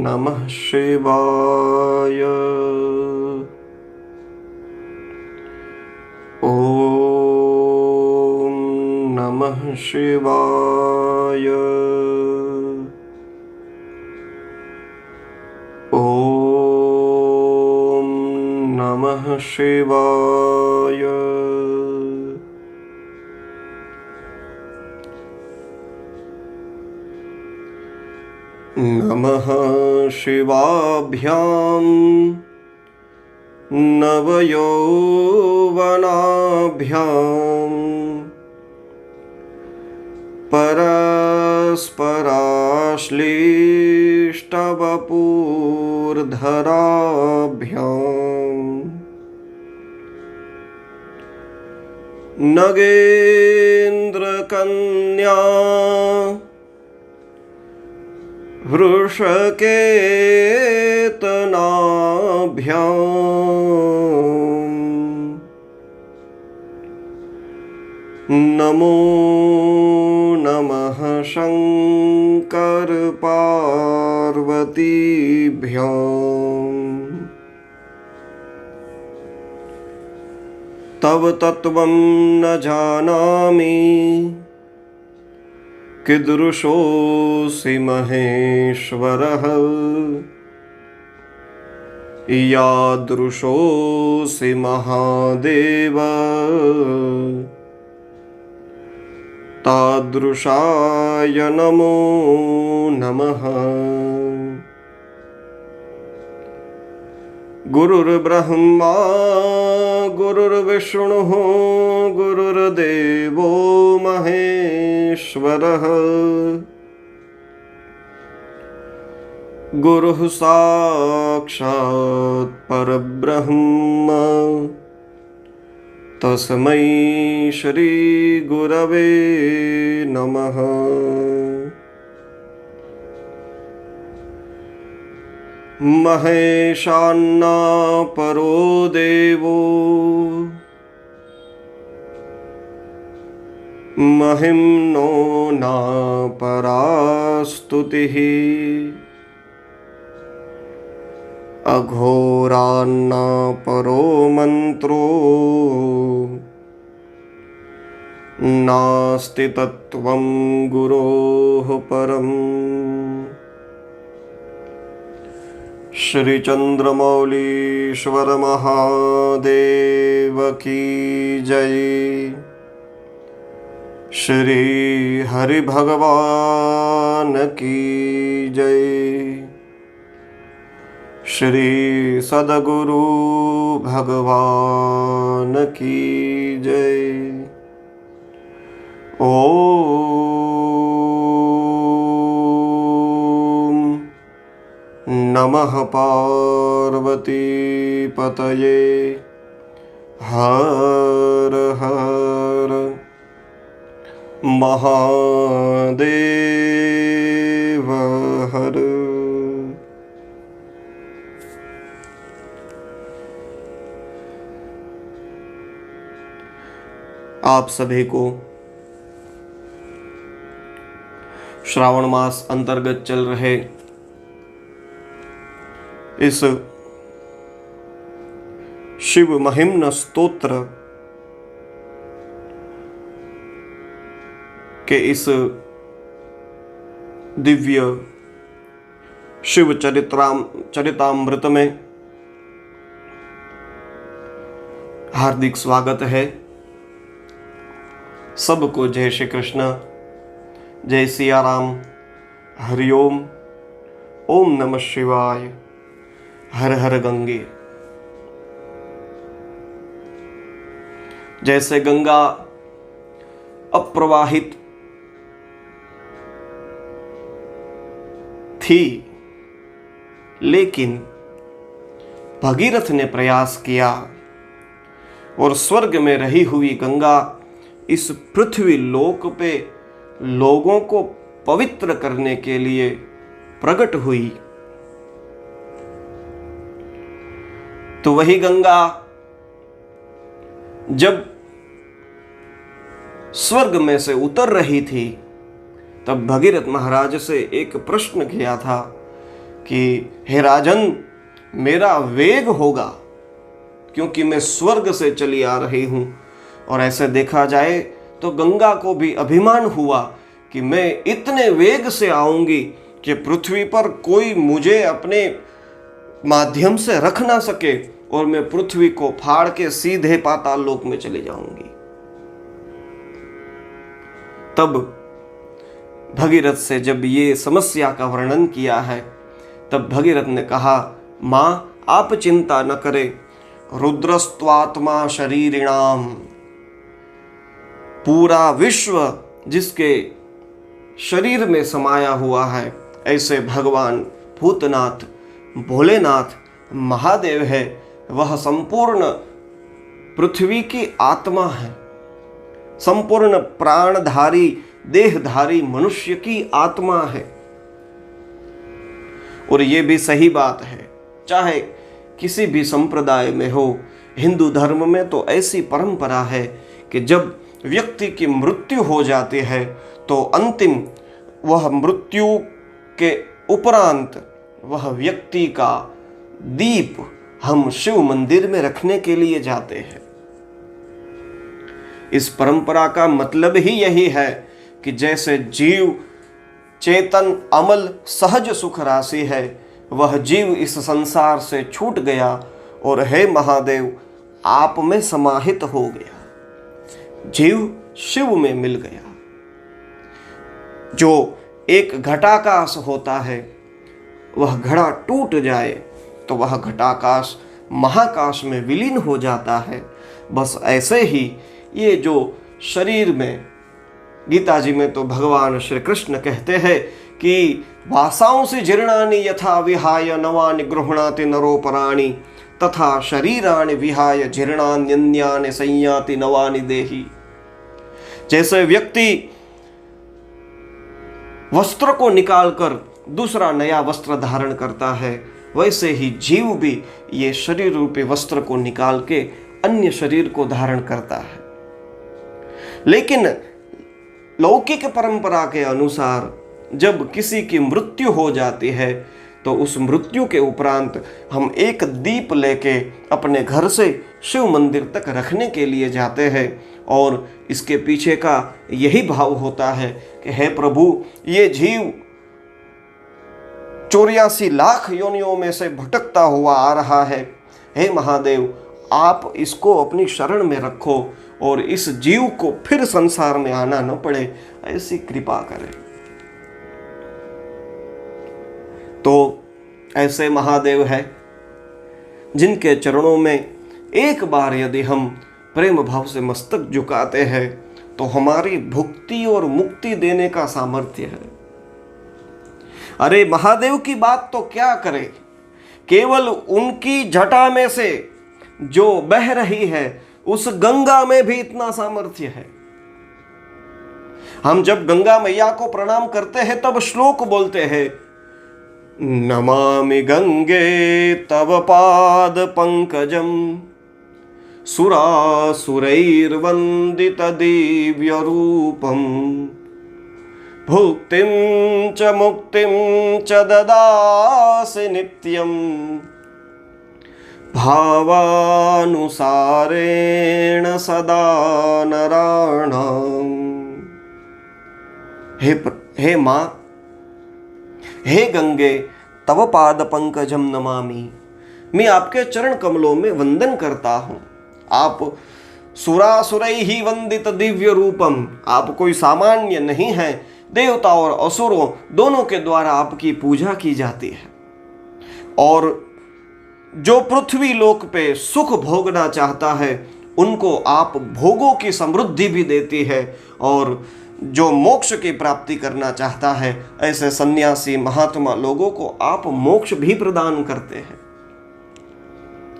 नमः शिवाय। ॐ नमः शिवाय। ॐ नमः शिवाय। नमः शिवाभ्यां नवयौवनाभ्यां परस्पराश्लिष्टवपुर्धराभ्यां नगेन्द्रकन्या वृषकेतनाभ्यां नमो नमः शंकर पार्वतीभ्यां। तव तत्त्वं न जानामि कीदृशोऽसि महेश्वरः यादृशोऽसि महादेव तादृशाय नमो नमः। गुरुर्ब्रह्मा गुरुर्विष्णुः गुरुर्देवो महेश्वरः गुरुः साक्षात् परब्रह्म तस्मै श्री गुरवे नमः। महेशान्ना परो देवो महिम्नो न परा स्तुतिः अघोरान्ना परो मंत्रो नास्ति तत्त्वं गुरोः परम्। श्री चंद्रमौलीश्वर महादेव की जय। श्री हरि भगवान की जय। श्री सद्गुरु भगवान की जय। ओम नमः पार्वती पतये हर हर महादेव हर। आप सभी को श्रावण मास अंतर्गत चल रहे इस शिव महिम्न स्तोत्र के इस दिव्य शिव चरितामृत में हार्दिक स्वागत है। सबको जय श्री कृष्ण, जय सिया राम, हरिओम, ओम नमः शिवाय, हर हर गंगे। जैसे गंगा अप्रवाहित थी, लेकिन भगीरथ ने प्रयास किया और स्वर्ग में रही हुई गंगा इस पृथ्वी लोक पे लोगों को पवित्र करने के लिए प्रकट हुई। तो वही गंगा जब स्वर्ग में से उतर रही थी, तब भगीरथ महाराज से एक प्रश्न किया था कि हे राजन, मेरा वेग होगा क्योंकि मैं स्वर्ग से चली आ रही हूँ। और ऐसे देखा जाए तो गंगा को भी अभिमान हुआ कि मैं इतने वेग से आऊंगी कि पृथ्वी पर कोई मुझे अपने माध्यम से रख ना सके और मैं पृथ्वी को फाड़ के सीधे पाताल लोक में चली जाऊंगी। तब भगीरथ से जब ये समस्या का वर्णन किया है, तब भगीरथ ने कहा, माँ आप चिंता न करें, रुद्रस्त्वात्मा शरीरिणाम, पूरा विश्व जिसके शरीर में समाया हुआ है, ऐसे भगवान भूतनाथ, भोलेनाथ, महादेव है, वह संपूर्ण पृथ्वी की आत्मा है, संपूर्ण प्राणधारी देहधारी मनुष्य की आत्मा है। और ये भी सही बात है, चाहे किसी भी संप्रदाय में हो। हिंदू धर्म में तो ऐसी परंपरा है कि जब व्यक्ति की मृत्यु हो जाती है तो अंतिम वह मृत्यु के उपरांत वह व्यक्ति का दीप हम शिव मंदिर में रखने के लिए जाते हैं। इस परंपरा का मतलब ही यही है कि जैसे जीव चेतन अमल सहज सुख राशि है, वह जीव इस संसार से छूट गया और हे महादेव आप में समाहित हो गया, जीव शिव में मिल गया। जो एक घटाकाश होता है, वह घड़ा टूट जाए तो वह घटाकाश महाकाश में विलीन हो जाता है। बस ऐसे ही ये जो शरीर में, गीता जी में तो भगवान श्री कृष्ण कहते हैं कि वासांसि जीर्णानि यथा विहाय नवानि गृह्णाति नरोपराणि तथा शरीराणि विहाय जीर्णान्यन्यानि संयाति नवानि देहि। जैसे व्यक्ति वस्त्र को निकालकर दूसरा नया वस्त्र धारण करता है, वैसे ही जीव भी ये शरीर रूपी वस्त्र को निकाल के अन्य शरीर को धारण करता है। लेकिन लौकिक परंपरा के अनुसार जब किसी की मृत्यु हो जाती है तो उस मृत्यु के उपरांत हम एक दीप लेके अपने घर से शिव मंदिर तक रखने के लिए जाते हैं। और इसके पीछे का यही भाव होता है कि हे प्रभु, ये जीव 84 लाख योनियों में से भटकता हुआ आ रहा है, हे महादेव आप इसको अपनी शरण में रखो और इस जीव को फिर संसार में आना न पड़े, ऐसी कृपा करें। तो ऐसे महादेव है जिनके चरणों में एक बार यदि हम प्रेम भाव से मस्तक झुकाते हैं तो हमारी भुक्ति और मुक्ति देने का सामर्थ्य है। अरे महादेव की बात तो क्या करें, केवल उनकी जटा में से जो बह रही है उस गंगा में भी इतना सामर्थ्य है। हम जब गंगा मैया को प्रणाम करते हैं तब श्लोक बोलते हैं, नमामि गंगे तव पाद पंकजम सुरासुरैर्वंदित दिव्य रूपम भुक्तिं च मुक्तिं च ददासि नित्यं भावानुसारेण सदा नराणाम्। हे माँ, हे गंगे, तव पाद पंकजम नमामि, मैं आपके चरण कमलों में वंदन करता हूँ। आप सुरासुरैः वंदित दिव्य रूपम, आप कोई सामान्य नहीं है, देवता और असुरों दोनों के द्वारा आपकी पूजा की जाती है। और जो पृथ्वी लोक पे सुख भोगना चाहता है उनको आप भोगों की समृद्धि भी देती है, और जो मोक्ष की प्राप्ति करना चाहता है ऐसे सन्यासी महात्मा लोगों को आप मोक्ष भी प्रदान करते हैं।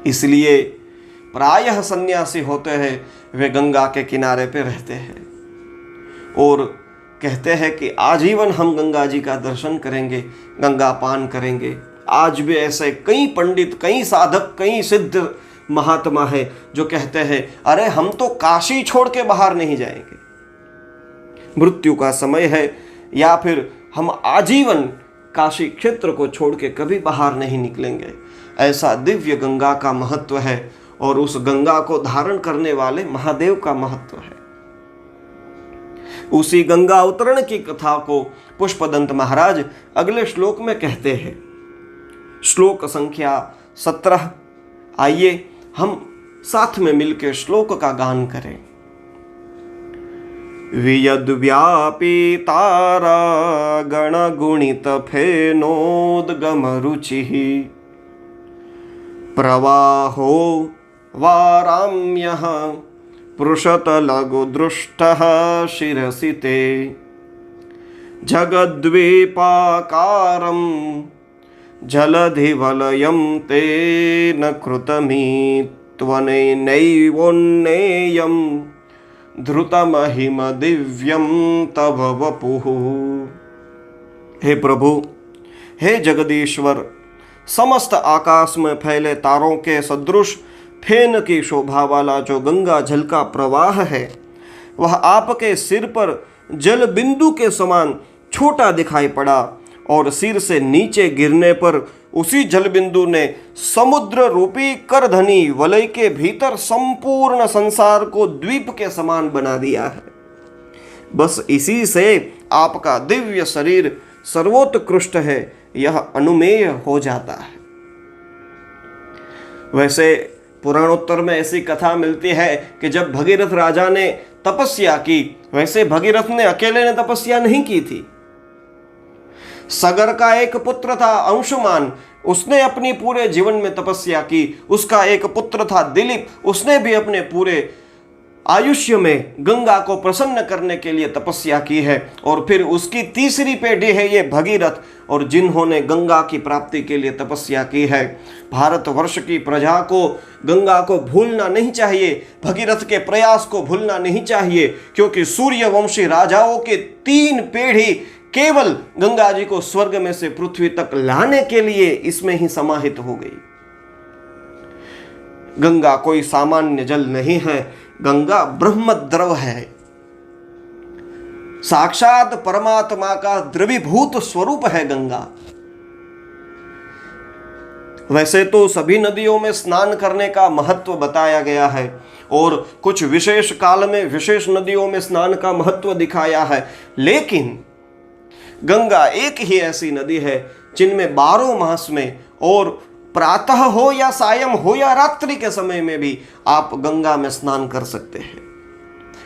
इसलिए प्रायः सन्यासी होते हैं वे गंगा के किनारे पे रहते हैं और कहते हैं कि आजीवन हम गंगा जी का दर्शन करेंगे, गंगा पान करेंगे। आज भी ऐसे कई पंडित, कई साधक, कई सिद्ध महात्मा है जो कहते हैं अरे हम तो काशी छोड़ के बाहर नहीं जाएंगे, मृत्यु का समय है, या फिर हम आजीवन काशी क्षेत्र को छोड़ के कभी बाहर नहीं निकलेंगे। ऐसा दिव्य गंगा का महत्व है और उस गंगा को धारण करने वाले महादेव का महत्व है। उसी गंगा अवतरण की कथा को पुष्पदंत महाराज अगले श्लोक में कहते हैं। श्लोक संख्या 17। आइए हम साथ में मिलकर श्लोक का गान करें। वियद्व्यापी तारा गणगुणित फेनोद्गम रुचिः प्रवाहो वाराम्यः पृषतलघुदृष्टः शिरसि ते जगद्वीपाकारं जलधिवलयं तेन कृतमित्वनेनैवोन्नेयं धृतमहिम दिव्यं तव वपुः। हे प्रभु, हे जगदीश्वर, समस्त आकाश में फैले तारों के सदृश फेन की शोभा वाला जो गंगा जल का प्रवाह है, वह आपके सिर पर जल बिंदु के समान छोटा दिखाई पड़ा और सिर से नीचे गिरने पर उसी जल बिंदु ने समुद्र रूपी करधनी वलय के भीतर संपूर्ण संसार को द्वीप के समान बना दिया है। बस इसी से आपका दिव्य शरीर सर्वोत्कृष्ट है, यह अनुमेय हो जाता है। वैसे पुराणोत्तर में ऐसी कथा मिलती है कि जब भगीरथ राजा ने तपस्या की, वैसे भगीरथ ने अकेले ने तपस्या नहीं की थी। सगर का एक पुत्र था अंशुमान, उसने अपनी पूरे जीवन में तपस्या की। उसका एक पुत्र था दिलीप, उसने भी अपने पूरे आयुष्य में गंगा को प्रसन्न करने के लिए तपस्या की है। और फिर उसकी तीसरी पीढ़ी है ये भगीरथ, और जिन्होंने गंगा की प्राप्ति के लिए तपस्या की है। भारतवर्ष की प्रजा को गंगा को भूलना नहीं चाहिए, भगीरथ के प्रयास को भूलना नहीं चाहिए, क्योंकि सूर्यवंशी राजाओं के 3 पीढ़ी केवल गंगा जी को स्वर्ग में से पृथ्वी तक लाने के लिए इसमें ही समाहित हो गई। गंगा कोई सामान्य जल नहीं है, गंगा ब्रह्म द्रव है, साक्षात परमात्मा का द्रवीभूत स्वरूप है गंगा। वैसे तो सभी नदियों में स्नान करने का महत्व बताया गया है और कुछ विशेष काल में विशेष नदियों में स्नान का महत्व दिखाया है, लेकिन गंगा एक ही ऐसी नदी है जिनमें 12 मास में और प्रातः हो या सायं हो या रात्रि के समय में भी आप गंगा में स्नान कर सकते हैं।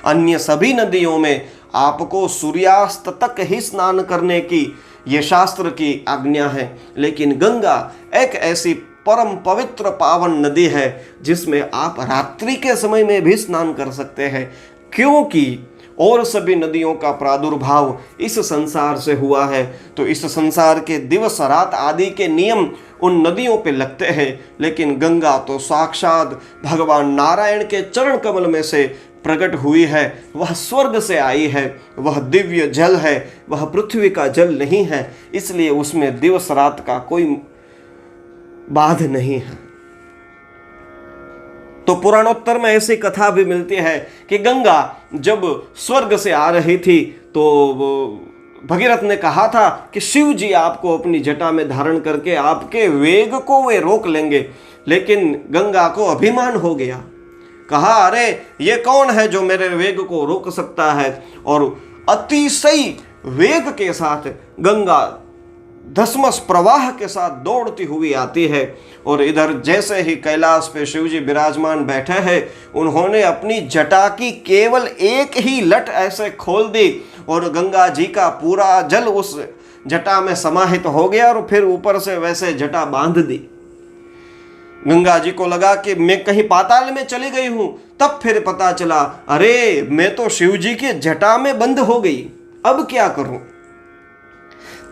अन्य सभी नदियों में आपको सूर्यास्त तक ही स्नान करने की ये शास्त्र की आज्ञा है, लेकिन गंगा एक ऐसी परम पवित्र पावन नदी है जिसमें आप रात्रि के समय में भी स्नान कर सकते हैं, क्योंकि और सभी नदियों का प्रादुर्भाव इस संसार से हुआ है। तो इस संसार के दिवस रात आदि के नियम उन नदियों पे लगते हैं, लेकिन गंगा तो साक्षात भगवान नारायण के चरण कमल में से प्रकट हुई है, वह स्वर्ग से आई है, वह दिव्य जल है, वह पृथ्वी का जल नहीं है, इसलिए उसमें दिवस रात का कोई बाध नहीं है। तो पुराणोत्तर में ऐसी कथा भी मिलती है कि गंगा जब स्वर्ग से आ रही थी तो भगीरथ ने कहा था कि शिव जी आपको अपनी जटा में धारण करके आपके वेग को वे रोक लेंगे, लेकिन गंगा को अभिमान हो गया। कहा, अरे ये कौन है जो मेरे वेग को रोक सकता है। और अतिशय वेग के साथ गंगा धसमस प्रवाह के साथ दौड़ती हुई आती है। और इधर जैसे ही कैलाश पे शिवजी विराजमान बैठे हैं, उन्होंने अपनी जटा की केवल एक ही लट ऐसे खोल दी और गंगा जी का पूरा जल उस जटा में समाहित हो गया और फिर ऊपर से वैसे जटा बांध दी। गंगा जी को लगा कि मैं कहीं पाताल में चली गई हूं, तब फिर पता चला, अरे मैं तो शिव जी की जटा में बंद हो गई, अब क्या करूं।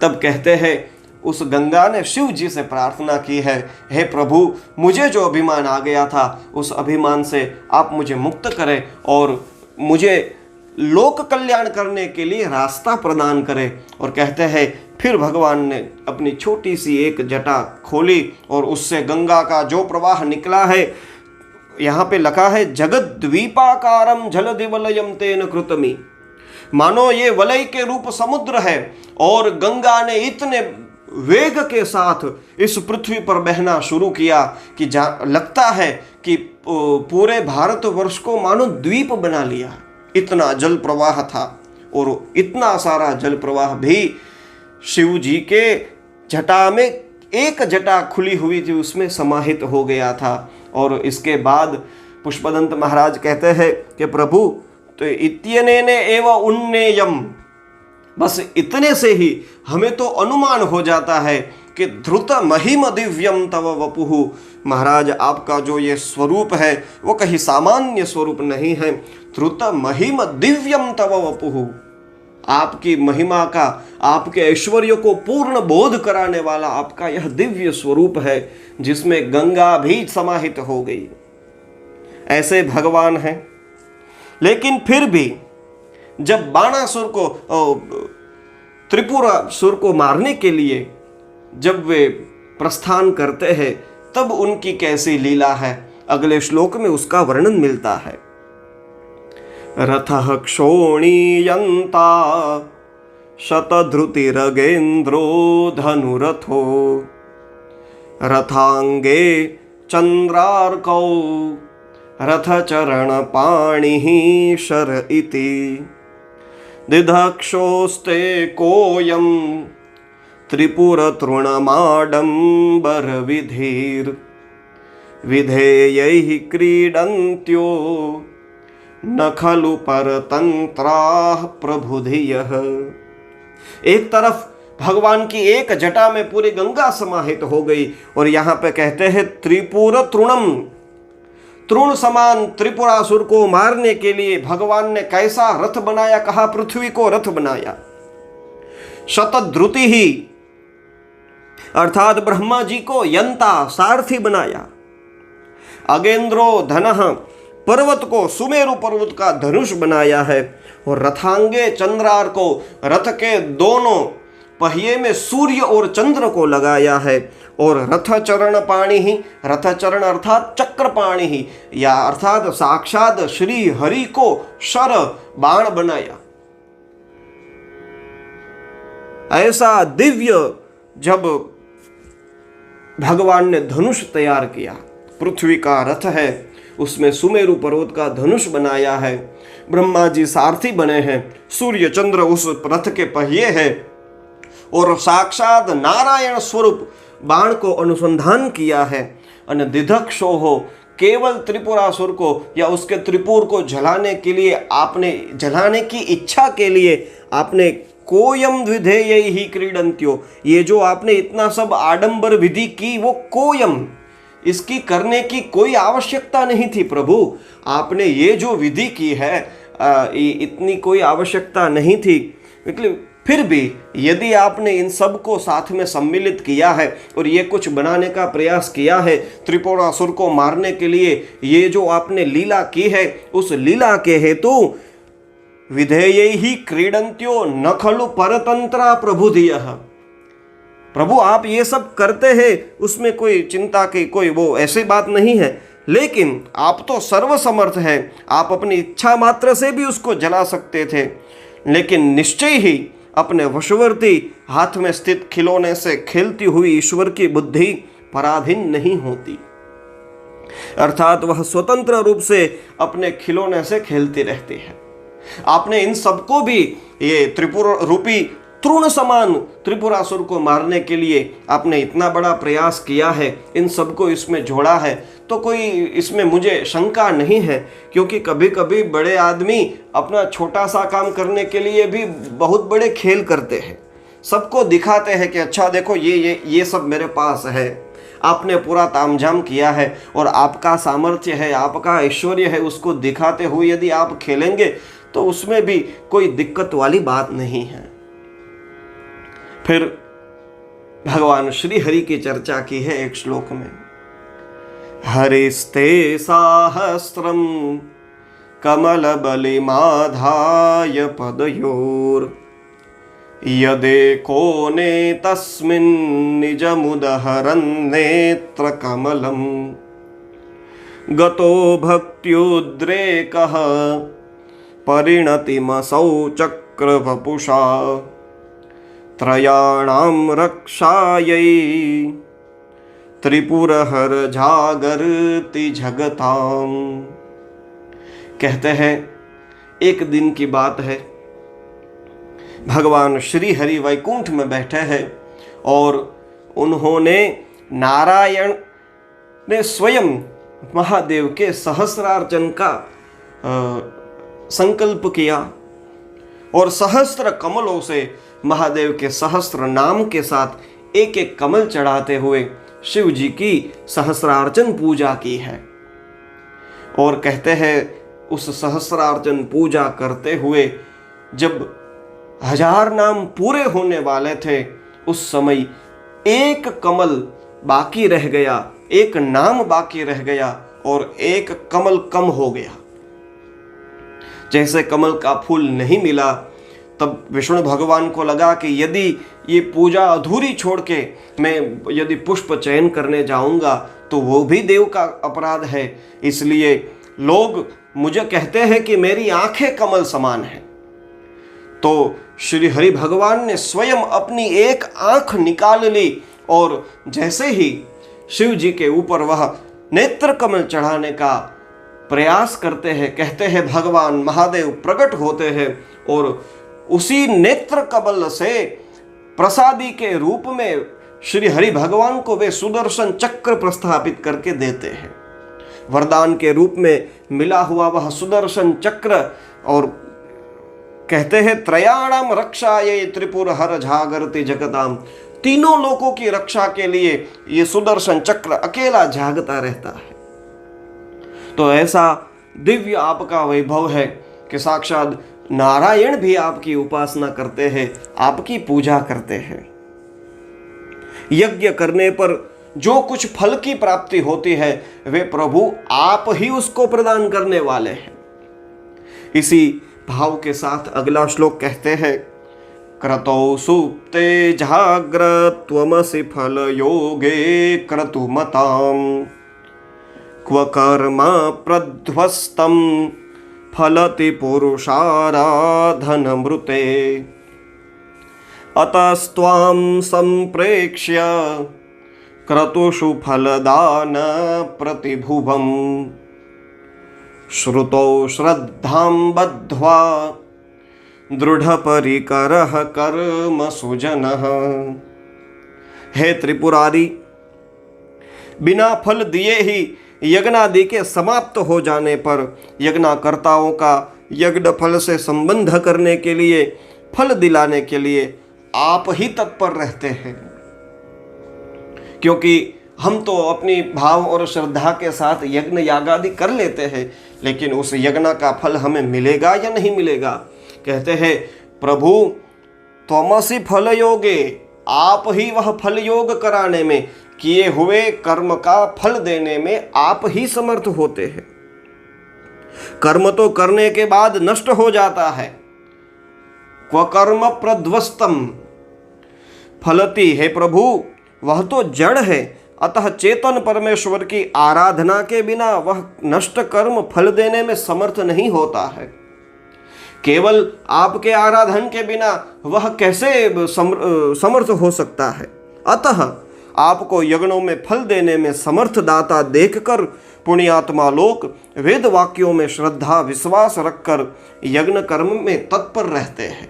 तब कहते हैं उस गंगा ने शिव जी से प्रार्थना की है, हे प्रभु, मुझे जो अभिमान आ गया था उस अभिमान से आप मुझे मुक्त करें और मुझे लोक कल्याण करने के लिए रास्ता प्रदान करें। और कहते हैं फिर भगवान ने अपनी छोटी सी एक जटा खोली और उससे गंगा का जो प्रवाह निकला है, यहाँ पे लिखा है जगद्वीपाकारम जलधिवलयम तेन कृतमी, मानो ये वलय के रूप समुद्र है और गंगा ने इतने वेग के साथ इस पृथ्वी पर बहना शुरू किया कि लगता है कि पूरे भारतवर्ष को मानो द्वीप बना लिया। इतना जल प्रवाह था और इतना सारा जल प्रवाह भी शिव जी के जटा में, एक जटा खुली हुई थी उसमें समाहित हो गया था। और इसके बाद पुष्पदंत महाराज कहते हैं कि प्रभु तो इत्यनेने एव उन्नेयम, बस इतने से ही हमें तो अनुमान हो जाता है कि ध्रुत महिम दिव्यम तव वपुहु, महाराज आपका जो ये स्वरूप है वो कहीं सामान्य स्वरूप नहीं है। ध्रुत महिम दिव्यम तव वपुहु, आपकी महिमा का, आपके ऐश्वर्य को पूर्ण बोध कराने वाला आपका यह दिव्य स्वरूप है जिसमें गंगा भी समाहित हो गई। ऐसे भगवान हैं। लेकिन फिर भी जब बाणासुर को, त्रिपुरासुर को मारने के लिए जब वे प्रस्थान करते हैं तब उनकी कैसी लीला है, अगले श्लोक में उसका वर्णन मिलता है। रथः क्षोणीयन्ता शतधृतिरगेन्द्रो धनुरथो रथांगे चंद्रार्कौ रथचरणपाणिः शर इति दिधक्षोस्ते कोऽयं त्रिपुरतृणमाडम्बरविधिर् विधेयैः क्रीडन्त्यो न खलु परतंत्राः प्रबुधियः। एक तरफ भगवान की एक जटा में पूरी गंगा समाहित हो गई और यहाँ पे कहते हैं त्रिपुर तृणम, तृण समान त्रिपुरासुर को मारने के लिए भगवान ने कैसा रथ बनाया, कहा पृथ्वी को रथ बनाया। शतद्रुति ही अर्थात ब्रह्मा जी को यंता सारथी बनाया। अगेंद्रो धनः, पर्वत को, सुमेरु पर्वत का धनुष बनाया है। और रथांगे चंद्रार को, रथ के दोनों पहिए में सूर्य और चंद्र को लगाया है। और रथ चरण पाणी ही, रथ चरण अर्थात चक्र पाणी ही, या अर्थात साक्षात श्री हरि को शर बाण बनाया। ऐसा दिव्य जब भगवान ने धनुष तैयार किया, पृथ्वी का रथ है, उसमें सुमेरु पर्वत का धनुष बनाया है, ब्रह्मा जी सारथी बने हैं, सूर्य चंद्र उस रथ के पहिए हैं और साक्षात नारायण स्वरूप बाण को अनुसंधान किया है। और दिधक्षो हो, केवल त्रिपुरासुर को या उसके त्रिपुर को जलाने के लिए, आपने जलाने की इच्छा के लिए आपने कोयम विधेय ही क्रीडंत्यो, ये जो आपने इतना सब आडंबर विधि की वो कोयम, इसकी करने की कोई आवश्यकता नहीं थी प्रभु। आपने ये जो विधि की है इतनी कोई आवश्यकता नहीं थी। फिर भी यदि आपने इन सब को साथ में सम्मिलित किया है और ये कुछ बनाने का प्रयास किया है त्रिपुरासुर को मारने के लिए, ये जो आपने लीला की है, उस लीला के हेतु विधेय ही क्रीडंत्यो न खलु परतंत्रा प्रबुधियः, प्रभु आप ये सब करते हैं उसमें कोई चिंता की कोई वो ऐसी बात नहीं है, लेकिन आप तो सर्वसमर्थ है, आप अपनी इच्छा मात्र से भी उसको जला सकते थे, लेकिन निश्चय ही अपने वशवर्ती हाथ में स्थित खिलौने से खेलती हुई ईश्वर की बुद्धि पराधीन नहीं होती, अर्थात वह स्वतंत्र रूप से अपने खिलौने से खेलती रहती है। आपने इन सबको भी ये त्रिपुर रूपी तृण समान त्रिपुरासुर को मारने के लिए आपने इतना बड़ा प्रयास किया है, इन सबको इसमें जोड़ा है, तो कोई इसमें मुझे शंका नहीं है, क्योंकि कभी कभी बड़े आदमी अपना छोटा सा काम करने के लिए भी बहुत बड़े खेल करते हैं, सबको दिखाते हैं कि अच्छा देखो ये सब मेरे पास है। आपने पूरा तामझाम किया है और आपका सामर्थ्य है, आपका ऐश्वर्य है, उसको दिखाते हुए यदि आप खेलेंगे तो उसमें भी कोई दिक्कत वाली बात नहीं है। फिर भगवान श्री हरि की चर्चा की है एक श्लोक में, हरिस्ते साहस्रम कमल बलिमाधाय पदयोर यदेको ने तस्मिन् निजमुदहरन् नेत्र कमलम गतो भक्त्युद्रेकः परिणतिमसौ चक्रवपुषा त्रयाणां रक्षायै त्रिपुरहर जागरति जगताम। कहते हैं एक दिन की बात है, भगवान श्री हरि वैकुंठ में बैठे हैं और उन्होंने नारायण ने स्वयं महादेव के सहस्रार्चन का संकल्प किया और सहस्त्र कमलों से महादेव के सहस्त्र नाम के साथ एक एक कमल चढ़ाते हुए शिव जी की सहस्रार्चन पूजा की है। और कहते हैं उस सहस्रार्चन पूजा करते हुए जब 1000 नाम पूरे होने वाले थे, उस समय एक कमल बाकी रह गया, एक नाम बाकी रह गया और एक कमल कम हो गया। जैसे कमल का फूल नहीं मिला, तब विष्णु भगवान को लगा कि यदि ये पूजा अधूरी छोड़ के मैं यदि पुष्प चयन करने जाऊंगा तो वो भी देव का अपराध है, इसलिए लोग मुझे कहते हैं कि मेरी आंखें कमल समान हैं। तो श्री हरि भगवान ने स्वयं अपनी एक आंख निकाल ली और जैसे ही शिव जी के ऊपर वह नेत्र कमल चढ़ाने का प्रयास करते हैं, कहते हैं भगवान महादेव प्रकट होते हैं और उसी नेत्र कमल से प्रसादी के रूप में श्री हरि भगवान को वे सुदर्शन चक्र प्रस्थापित करके देते हैं। वरदान के रूप में मिला हुआ वह सुदर्शन चक्र, और कहते हैं त्रयाणाम रक्षायै त्रिपुरहर जागरति जगताम, तीनों लोगों की रक्षा के लिए ये सुदर्शन चक्र अकेला जागता रहता है। तो ऐसा दिव्य आपका वैभव है कि साक्षात नारायण भी आपकी उपासना करते हैं, आपकी पूजा करते हैं। यज्ञ करने पर जो कुछ फल की प्राप्ति होती है वे प्रभु आप ही उसको प्रदान करने वाले हैं। इसी भाव के साथ अगला श्लोक कहते हैं क्रतौ सुप्ते जाग्रत्वमसि फल योगे क्रतुमताम क्व कर्म प्रध्वस्तं फलति पुरुषाराधनमृते अतस्त्वां संप्रेक्ष्य क्रतुषु फलदान प्रतिभुवम् श्रुतौ श्रद्धां बद्ध्वा दृढ़परिकरः कर्म सुजनः। हे त्रिपुरारी, बिना फल दिए ही यज्ञादि के समाप्त हो जाने पर यज्ञकर्ताओं का यज्ञ फल से संबंध करने के लिए, फल दिलाने के लिए आप ही तत्पर रहते हैं। क्योंकि हम तो अपनी भाव और श्रद्धा के साथ यज्ञ यागादि कर लेते हैं, लेकिन उस यज्ञ का फल हमें मिलेगा या नहीं मिलेगा। कहते हैं प्रभु त्वमसि फल योगे, आप ही वह फल योग कराने में, किए हुए कर्म का फल देने में आप ही समर्थ होते हैं। कर्म तो करने के बाद नष्ट हो जाता है। क्व कर्म प्रध्वस्तम फलति, हे प्रभु वह तो जड़ है, अतः चेतन परमेश्वर की आराधना के बिना वह नष्ट कर्म फल देने में समर्थ नहीं होता है। केवल आपके आराधन के बिना वह कैसे समर्थ हो सकता है। अतः आपको यज्ञों में फल देने में समर्थ दाता देखकर पुण्यात्मा लोग वेद वाक्यों में श्रद्धा विश्वास रखकर यज्ञ कर्म में तत्पर रहते हैं।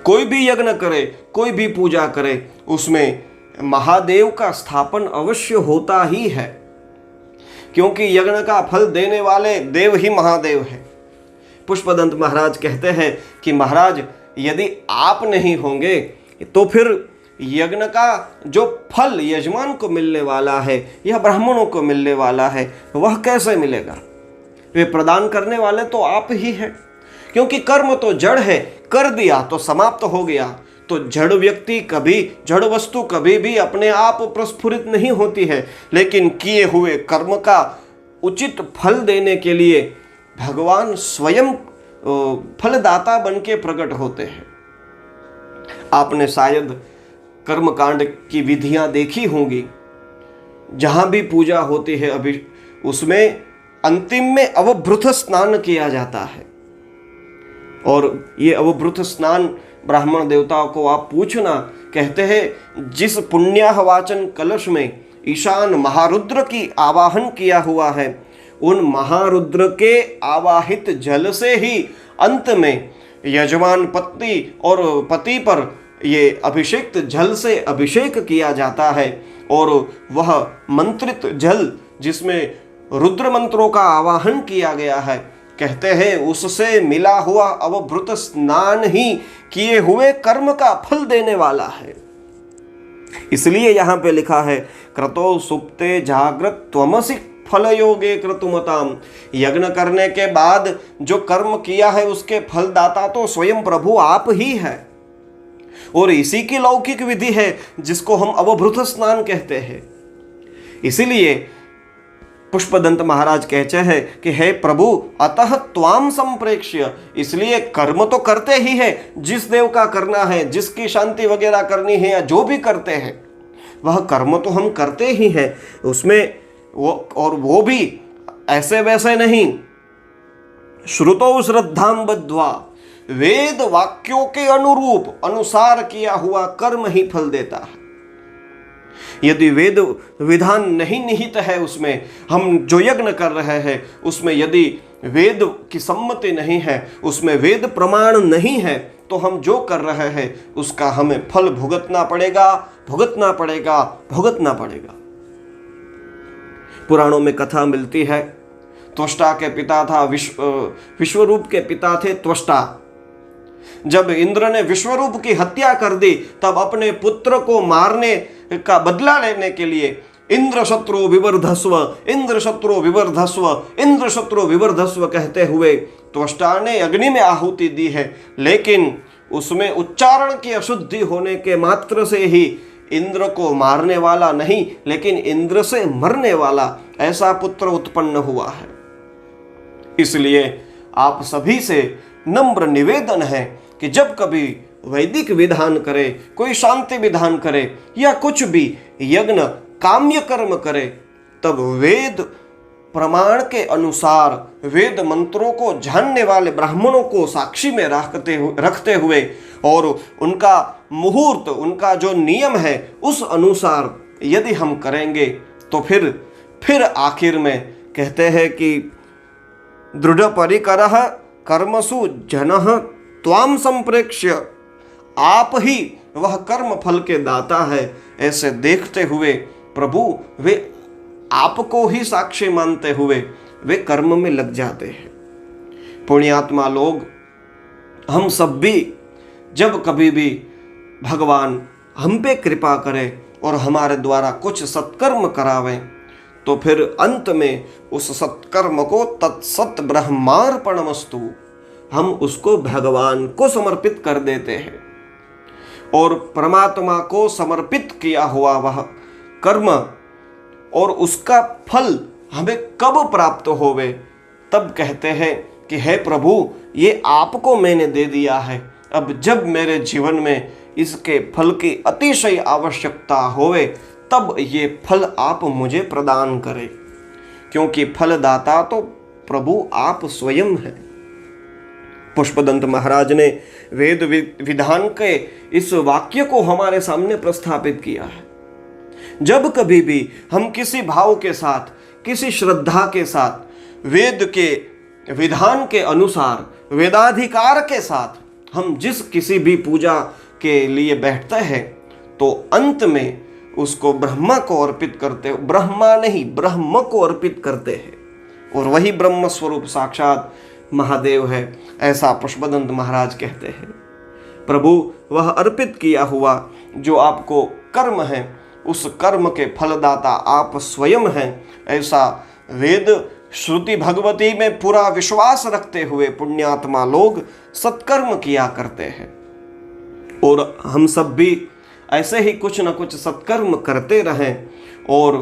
कोई भी यज्ञ करे, कोई भी पूजा करे, उसमें महादेव का स्थापन अवश्य होता ही है, क्योंकि यज्ञ का फल देने वाले देव ही महादेव है। पुष्पदंत महाराज कहते हैं कि महाराज यदि आप नहीं होंगे तो फिर यज्ञ का जो फल यजमान को मिलने वाला है या ब्राह्मणों को मिलने वाला है वह कैसे मिलेगा। वे प्रदान करने वाले तो आप ही हैं, क्योंकि कर्म तो जड़ है, कर दिया तो समाप्त हो गया। तो जड़ व्यक्ति कभी, जड़ वस्तु कभी भी अपने आप प्रस्फुरित नहीं होती है, लेकिन किए हुए कर्म का उचित फल देने के लिए भगवान स्वयं फलदाता बन के प्रकट होते हैं। आपने शायद कर्मकांड की विधियां देखी होंगी, जहां भी पूजा होती है अभी उसमें अंतिम में अवभृत स्नान किया जाता है। और ये अवभृत स्नान ब्राह्मण देवताओं को आप पूछना। कहते हैं जिस पुण्याहवाचन कलश में ईशान महारुद्र की आवाहन किया हुआ है, उन महारुद्र के आवाहित जल से ही अंत में यजमान पत्नी और पति पर ये अभिषेक्त जल से अभिषेक किया जाता है। और वह मंत्रित जल जिसमें रुद्र मंत्रों का आवाहन किया गया है, कहते हैं उससे मिला हुआ अवभृत स्नान ही किए हुए कर्म का फल देने वाला है। इसलिए यहां पे लिखा है क्रतो सुप्ते जागृत त्वमसि फल योगे क्रतुमताम। यज्ञ करने के बाद जो कर्म किया है उसके फलदाता तो स्वयं प्रभु आप ही है। और इसी की लौकिक विधि है जिसको हम अवभृत स्नान कहते हैं। इसीलिए पुष्पदंत महाराज कहते हैं कि हे प्रभु अतः त्वाम संप्रेक्ष्य, इसलिए कर्म तो करते ही है, जिस देव का करना है, जिसकी शांति वगैरह करनी है या जो भी करते हैं वह कर्म तो हम करते ही हैं उसमें वो भी ऐसे वैसे नहीं। श्रुतो श्रद्धां बद्ध्वा, वेद वाक्यों के अनुरूप अनुसार किया हुआ कर्म ही फल देता है। यदि वेद विधान नहीं निहित है उसमें, हम जो यज्ञ कर रहे हैं उसमें यदि वेद की सम्मति नहीं है, उसमें वेद प्रमाण नहीं है, तो हम जो कर रहे हैं उसका हमें फल भुगतना पड़ेगा, भुगतना पड़ेगा, भुगतना पड़ेगा। पुराणों में कथा मिलती है, त्वष्टा के पिता था विश्वरूप के पिता थे त्वष्टा। जब इंद्र ने विश्वरूप की हत्या कर दी तब अपने पुत्र को मारने का बदला लेने के लिए इंद्र शत्रु विवर्धस्व, इंद्र शत्रु विवर्धस्व, इंद्र शत्रु विवर्धस्व कहते हुए त्वष्टा ने अग्नि में आहुति दी है। लेकिन उसमें उच्चारण की अशुद्धि होने के मात्र से ही इंद्र को मारने वाला नहीं, लेकिन इंद्र से मरने वाला ऐसा पुत्र उत्पन्न हुआ है। इसलिए आप सभी से नम्र निवेदन है कि जब कभी वैदिक विधान करे, कोई शांति विधान करे या कुछ भी यज्ञ काम्य कर्म करे, तब वेद प्रमाण के अनुसार वेद मंत्रों को जानने वाले ब्राह्मणों को साक्षी में रखते हुए और उनका मुहूर्त, उनका जो नियम है उस अनुसार यदि हम करेंगे तो फिर आखिर में कहते हैं कि दृढ़ परिकरः कर्मसु जनः त्वाम संप्रेक्ष्य, आप ही वह कर्म फल के दाता है। ऐसे देखते हुए प्रभु वे आपको ही साक्षी मानते हुए वे कर्म में लग जाते हैं। पुण्यात्मा लोग हम सब भी जब कभी भी भगवान हम पे कृपा करे और हमारे द्वारा कुछ सत्कर्म करावें तो फिर अंत में उस सत्कर्म को तत्सत ब्रह्मार्पणमस्तु, हम उसको भगवान को समर्पित कर देते हैं। और परमात्मा को समर्पित किया हुआ वह कर्म और उसका फल हमें कब प्राप्त होवे, तब कहते हैं कि हे प्रभु ये आपको मैंने दे दिया है, अब जब मेरे जीवन में इसके फल की अतिशय आवश्यकता होवे तब ये फल आप मुझे प्रदान करें, क्योंकि फलदाता तो प्रभु आप स्वयं हैं। पुष्पदंत महाराज ने वेद विधान के इस वाक्य को हमारे सामने प्रस्थापित किया है। जब कभी भी हम किसी भाव के साथ, किसी श्रद्धा के साथ, वेद के विधान के अनुसार, वेदाधिकार के साथ हम जिस किसी भी पूजा के लिए बैठते हैं तो अंत में उसको ब्रह्मा को अर्पित करते हैं, ब्रह्मा नहीं ब्रह्म को अर्पित करते हैं, और वही ब्रह्म स्वरूप साक्षात महादेव है, ऐसा पुष्पदंत महाराज कहते हैं। प्रभु वह अर्पित किया हुआ जो आपको कर्म है उस कर्म के फलदाता आप स्वयं हैं, ऐसा वेद श्रुति भगवती में पूरा विश्वास रखते हुए पुण्यात्मा लोग सत्कर्म किया करते हैं। और हम सब भी ऐसे ही कुछ न कुछ सत्कर्म करते रहें और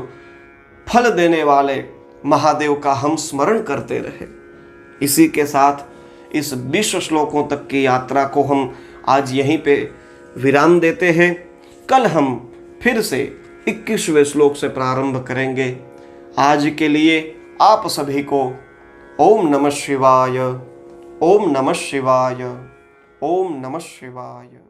फल देने वाले महादेव का हम स्मरण करते रहें। इसी के साथ इस 20 श्लोकों तक की यात्रा को हम आज यहीं पे विराम देते हैं। कल हम फिर से 21वें श्लोक से प्रारंभ करेंगे। आज के लिए आप सभी को ओम नमः शिवाय, ओम नमः शिवाय, ओम नमः शिवाय।